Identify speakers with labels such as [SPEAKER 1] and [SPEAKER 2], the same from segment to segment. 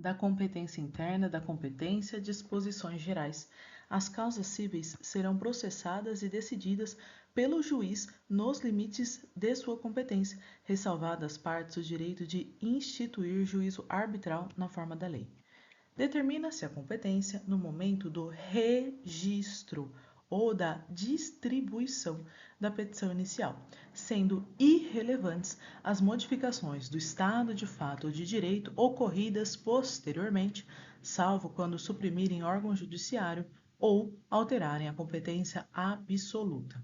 [SPEAKER 1] Da competência interna, da competência, disposições gerais. As causas cíveis serão processadas e decididas pelo juiz nos limites de sua competência, ressalvadas as partes o direito de instituir juízo arbitral na forma da lei. Determina-se a competência no momento do registro ou da distribuição da petição inicial, sendo irrelevantes as modificações do estado de fato ou de direito ocorridas posteriormente, salvo quando suprimirem órgão judiciário ou alterarem a competência absoluta.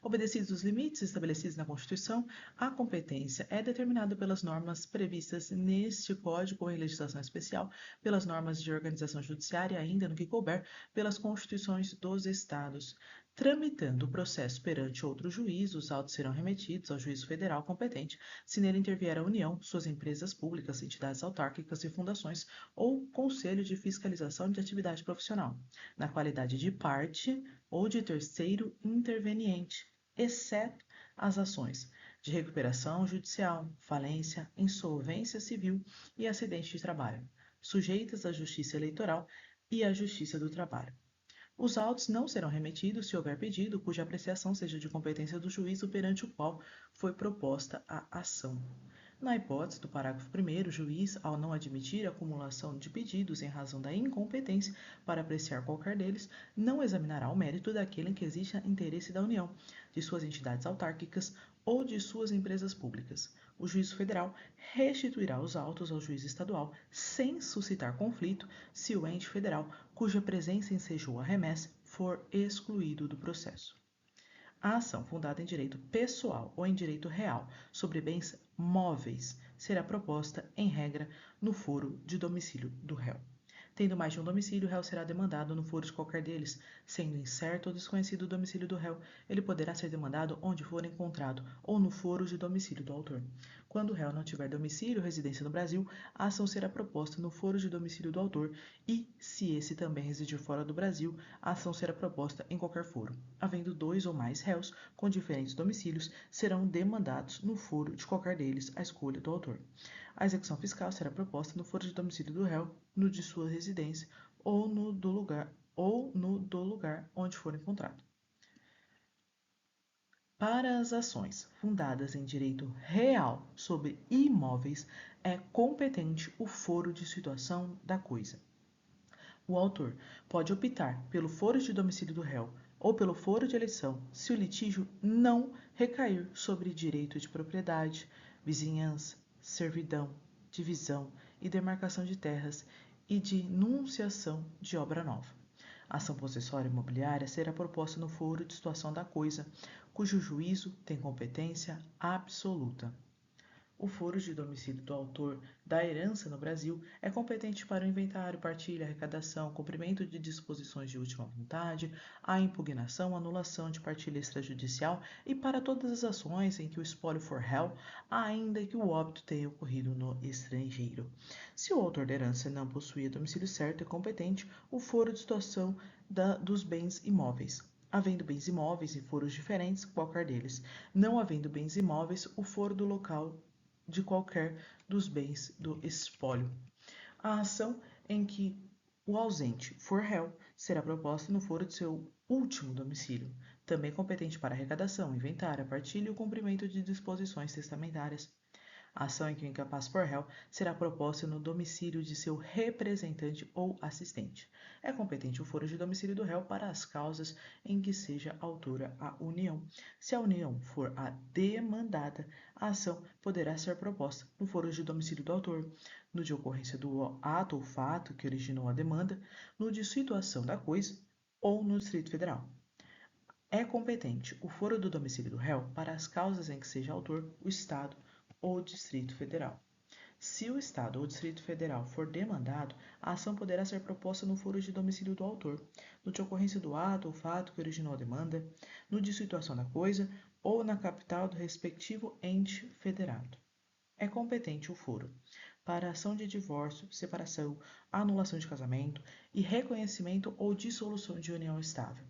[SPEAKER 1] Obedecidos os limites estabelecidos na Constituição, a competência é determinada pelas normas previstas neste Código ou em legislação especial, pelas normas de organização judiciária, ainda no que couber, pelas Constituições dos Estados. Tramitando o processo perante outro juiz, os autos serão remetidos ao juízo federal competente, se nele intervier a União, suas empresas públicas, entidades autárquicas e fundações, ou Conselho de Fiscalização de Atividade Profissional, na qualidade de parte ou de terceiro interveniente, exceto as ações de recuperação judicial, falência, insolvência civil e acidente de trabalho, sujeitas à Justiça Eleitoral e à Justiça do Trabalho. Os autos não serão remetidos se houver pedido cuja apreciação seja de competência do juízo perante o qual foi proposta a ação. Na hipótese do parágrafo 1º, o juiz, ao não admitir a acumulação de pedidos em razão da incompetência para apreciar qualquer deles, não examinará o mérito daquele em que existe interesse da União, de suas entidades autárquicas ou de suas empresas públicas. O juízo federal restituirá os autos ao juiz estadual sem suscitar conflito se o ente federal, cuja presença ensejou a remessa, for excluído do processo. A ação fundada em direito pessoal ou em direito real sobre bens móveis será proposta, em regra, no foro de domicílio do réu. Tendo mais de um domicílio, o réu será demandado no foro de qualquer deles. Sendo incerto ou desconhecido o domicílio do réu, ele poderá ser demandado onde for encontrado ou no foro de domicílio do autor. Quando o réu não tiver domicílio ou residência no Brasil, a ação será proposta no foro de domicílio do autor e, se esse também residir fora do Brasil, a ação será proposta em qualquer foro. Havendo dois ou mais réus com diferentes domicílios, serão demandados no foro de qualquer deles à escolha do autor. A execução fiscal será proposta no foro de domicílio do réu, no de sua residência ou no do lugar onde for encontrado. Para as ações fundadas em direito real sobre imóveis, é competente o foro de situação da coisa. O autor pode optar pelo foro de domicílio do réu ou pelo foro de eleição, se o litígio não recair sobre direito de propriedade, vizinhança, servidão, divisão e demarcação de terras e de nunciação de obra nova. A ação possessória imobiliária será proposta no foro de situação da coisa, cujo juízo tem competência absoluta. O foro de domicílio do autor da herança no Brasil é competente para o inventário, partilha, arrecadação, cumprimento de disposições de última vontade, a impugnação, anulação de partilha extrajudicial e para todas as ações em que o espólio for réu, ainda que o óbito tenha ocorrido no estrangeiro. Se o autor da herança não possuía domicílio certo, é competente o foro de situação dos bens imóveis. Havendo bens imóveis em foros diferentes, qualquer deles. Não havendo bens imóveis, o foro do local de qualquer dos bens do espólio. A ação em que o ausente for réu será proposta no foro de seu último domicílio, também competente para arrecadação, inventário, partilha e o cumprimento de disposições testamentárias. A ação em que o incapaz for réu será proposta no domicílio de seu representante ou assistente. É competente o foro de domicílio do réu para as causas em que seja autora a União. Se a União for a demandada, a ação poderá ser proposta no foro de domicílio do autor, no de ocorrência do ato ou fato que originou a demanda, no de situação da coisa ou no Distrito Federal. É competente o foro do domicílio do réu para as causas em que seja autor o Estado ou Distrito Federal. Se o Estado ou Distrito Federal for demandado, a ação poderá ser proposta no foro de domicílio do autor, no de ocorrência do ato ou fato que originou a demanda, no de situação da coisa ou na capital do respectivo ente federado. É competente o foro para ação de divórcio, separação, anulação de casamento e reconhecimento ou dissolução de união estável,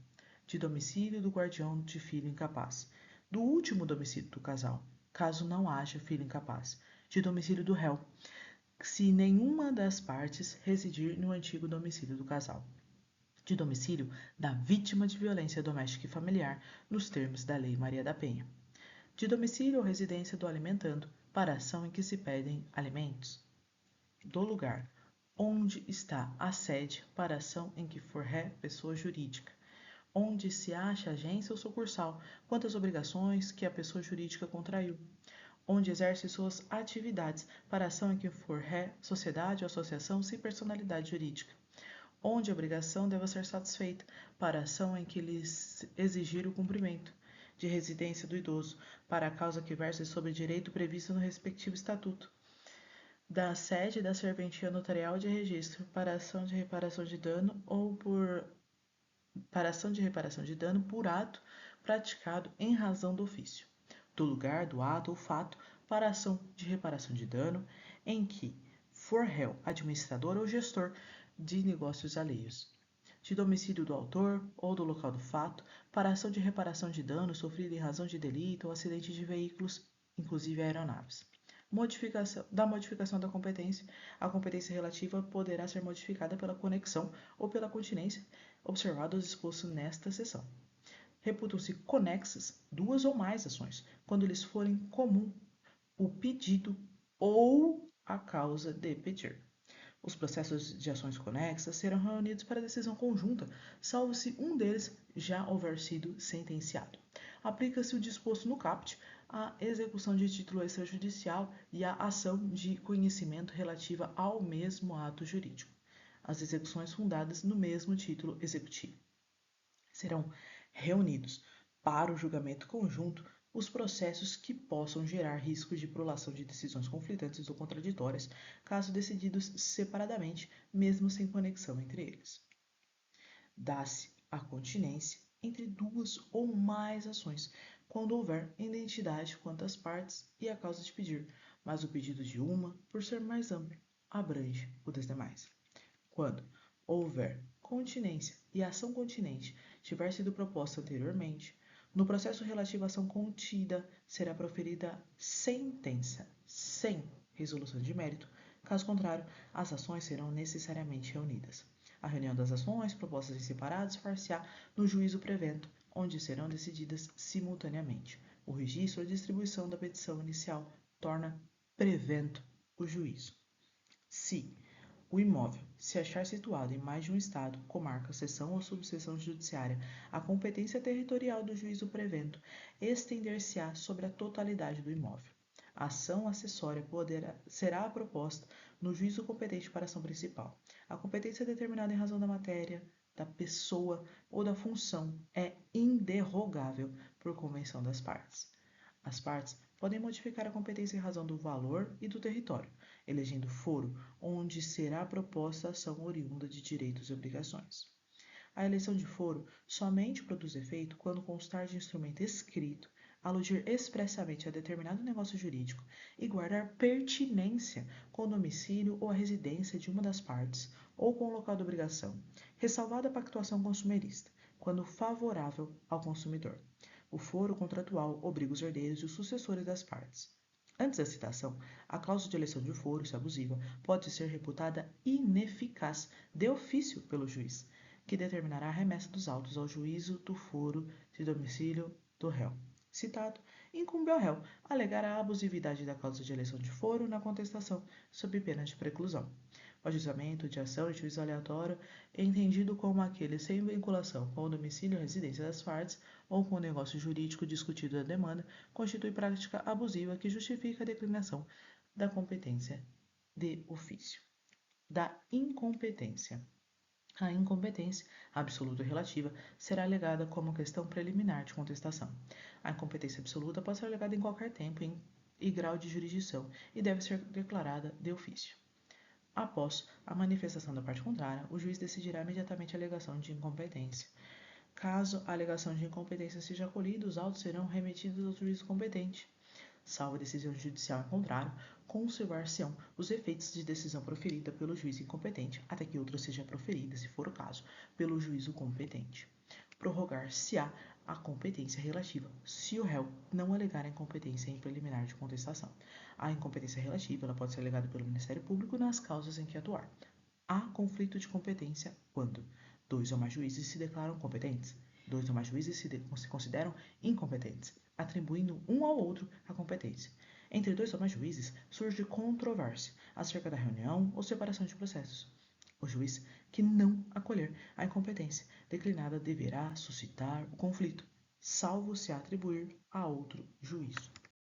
[SPEAKER 1] de domicílio do guardião de filho incapaz, do último domicílio do casal, caso não haja filho incapaz, de domicílio do réu, se nenhuma das partes residir no antigo domicílio do casal, de domicílio da vítima de violência doméstica e familiar, nos termos da Lei Maria da Penha, de domicílio ou residência do alimentando, para a ação em que se pedem alimentos, do lugar onde está a sede para a ação em que for ré pessoa jurídica, onde se acha agência ou sucursal, quanto às obrigações que a pessoa jurídica contraiu, onde exerce suas atividades para a ação em que for ré sociedade ou associação sem personalidade jurídica, onde a obrigação deva ser satisfeita para a ação em que lhes exigir o cumprimento, de residência do idoso, para a causa que verse sobre direito previsto no respectivo estatuto, da sede da serventia notarial de registro para ação de reparação de dano ou para ação de reparação de dano por ato praticado em razão do ofício, do lugar, do ato ou fato para ação de reparação de dano em que for réu, administrador ou gestor de negócios alheios, de domicílio do autor ou do local do fato para ação de reparação de dano sofrido em razão de delito ou acidente de veículos, inclusive aeronaves. Modificação da competência. A competência relativa poderá ser modificada pela conexão ou pela continência, observado o exposto nesta seção. Reputam-se conexas duas ou mais ações, quando lhes forem comum o pedido ou a causa de pedir. Os processos de ações conexas serão reunidos para decisão conjunta, salvo se um deles já houver sido sentenciado. Aplica-se o disposto no caput à execução de título extrajudicial e à ação de conhecimento relativa ao mesmo ato jurídico, as execuções fundadas no mesmo título executivo. Serão reunidos para o julgamento conjunto os processos que possam gerar risco de prolação de decisões conflitantes ou contraditórias, caso decididos separadamente, mesmo sem conexão entre eles. Dá-se a continência entre duas ou mais ações, quando houver identidade quanto às partes e a causa de pedir, mas o pedido de uma, por ser mais amplo, abrange o das demais. Quando houver continência e a ação continente tiver sido proposta anteriormente, no processo relativo à ação contida será proferida sentença, sem resolução de mérito. Caso contrário, as ações serão necessariamente reunidas. A reunião das ações propostas em separado far-se-á no juízo prevento, onde serão decididas simultaneamente. O registro ou distribuição da petição inicial torna prevento o juízo. Se o imóvel se achar situado em mais de um estado, comarca, seção ou subseção judiciária, a competência territorial do juízo prevento estender-se-á sobre a totalidade do imóvel. A ação acessória será proposta no juízo competente para a ação principal. A competência determinada em razão da matéria, da pessoa ou da função é inderrogável por convenção das partes. As partes podem modificar a competência em razão do valor e do território, elegendo foro onde será proposta a ação oriunda de direitos e obrigações. A eleição de foro somente produz efeito quando constar de instrumento escrito, aludir expressamente a determinado negócio jurídico e guardar pertinência com o domicílio ou a residência de uma das partes ou com o local da obrigação, ressalvada a pactuação consumerista, quando favorável ao consumidor. O foro contratual obriga os herdeiros e os sucessores das partes. Antes da citação, a cláusula de eleição de foro, se abusiva, pode ser reputada ineficaz de ofício pelo juiz, que determinará a remessa dos autos ao juízo do foro de domicílio do réu. Citado, incumbe ao réu alegar a abusividade da cláusula de eleição de foro na contestação, sob pena de preclusão. O ajuizamento de ação de juízo aleatório é entendido como aquele sem vinculação com o domicílio e residência das partes ou com o negócio jurídico discutido da demanda, constitui prática abusiva que justifica a declinação da competência de ofício. Da incompetência. A incompetência, absoluta ou relativa, será alegada como questão preliminar de contestação. A incompetência absoluta pode ser alegada em qualquer tempo e grau de jurisdição e deve ser declarada de ofício. Após a manifestação da parte contrária, o juiz decidirá imediatamente a alegação de incompetência. Caso a alegação de incompetência seja acolhida, os autos serão remetidos ao juízo competente. Salvo a decisão judicial em contrário, conservar-se-ão os efeitos de decisão proferida pelo juiz incompetente, até que outra seja proferida, se for o caso, pelo juízo competente. Prorrogar-se-á a competência relativa, se o réu não alegar a incompetência em preliminar de contestação. A incompetência relativa ela pode ser alegada pelo Ministério Público nas causas em que atuar. Há conflito de competência quando 2 ou mais juízes se declaram competentes, 2 ou mais juízes se consideram incompetentes, atribuindo um ao outro a competência. Entre 2 ou mais juízes surge controvérsia acerca da reunião ou separação de processos. O juiz que não acolher a incompetência declinada deverá suscitar o conflito, salvo se atribuir a outro juízo.